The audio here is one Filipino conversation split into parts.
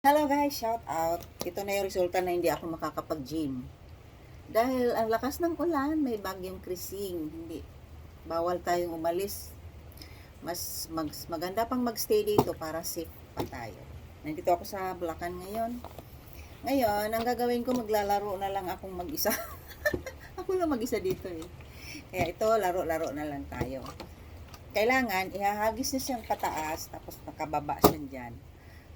Hello guys, shout out. Ito na yung resulta na hindi ako makakapag-gym. Dahil ang lakas ng ulan, may bagyong krising. Hindi, bawal tayong umalis. Maganda pang magstay dito para safe pa tayo. Nandito ako sa Bulacan ngayon. Ngayon, ang gagawin ko, maglalaro na lang akong mag-isa. Ako lang mag-isa dito eh. Kaya ito, laro-laro na lang tayo. Kailangan, ihahagis na siyang pataas, tapos nakababa siya dyan.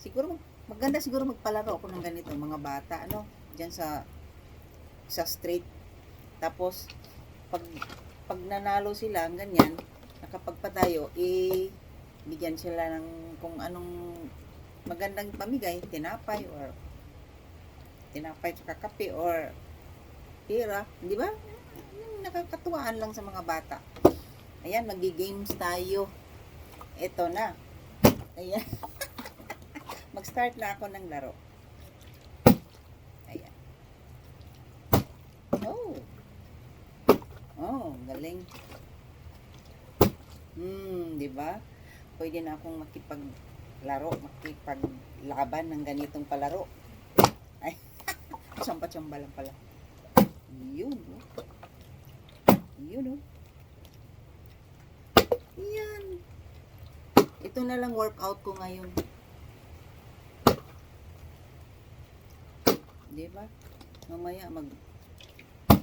Siguro, maganda siguro magpalaro ako ng ganito, mga bata, dyan sa street. Tapos, pag, pag nanalo sila, ganyan, nakapagpatayo, bigyan sila ng kung anong magandang pamigay, tinapay tsaka kape, or pira, di ba? Nakakatuwaan lang sa mga bata. Ayan, magi-games tayo. Ito na. Ayan. Mag-start na ako ng laro. Ayan. Oh. Oh, galing. Di ba? Pwede na akong makipaglaban ng ganitong palaro. Ay, tsamba-tsamba lang pala. Yun, oh. Yun, oh. Yan. Ito na lang workout ko ngayon. Di ba? Mamaya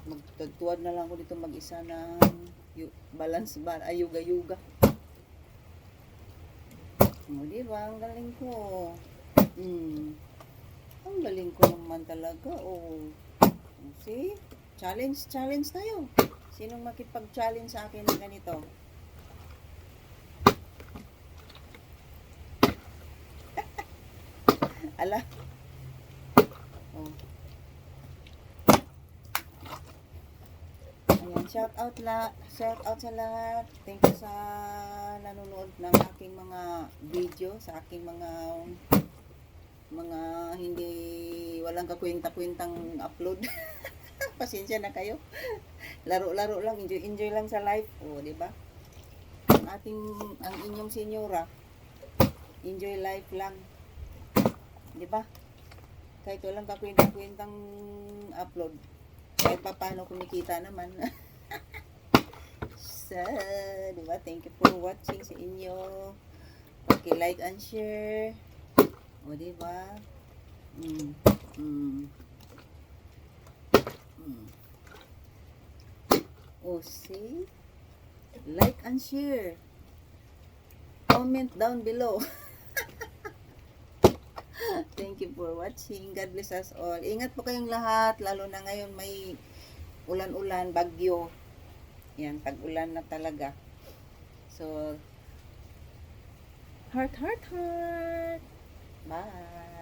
magtagtuwad na lang ako dito mag-isa ng balance bar, ayuga-yuga. O, di ba? Ang galing ko. Ang galing ko naman talaga. Oh. See? Challenge tayo. Sinong makipag-challenge sa akin ng ganito? Ala. Oh. Ayan, shout out sa lahat. Thank you sa nanonood ng aking mga video, sa aking mga hindi walang kakwenta-kwentang upload. Pasensya na kayo. Laro-laro lang, enjoy lang sa life. Oh, di ba? Ang inyong senyora, enjoy life lang. Di ba? Kahit walang kakwenta-kwentang upload, kahit pa paano kumikita naman. Di ba? Thank you for watching sa inyo. Paki-like and share. O, di ba? O, see? Like and share. Comment down below. Thank you for watching. God bless us all. Ingat po kayong lahat, lalo na ngayon may ulan-ulan, bagyo. Yan, tag-ulan na talaga. So, heart. Bye.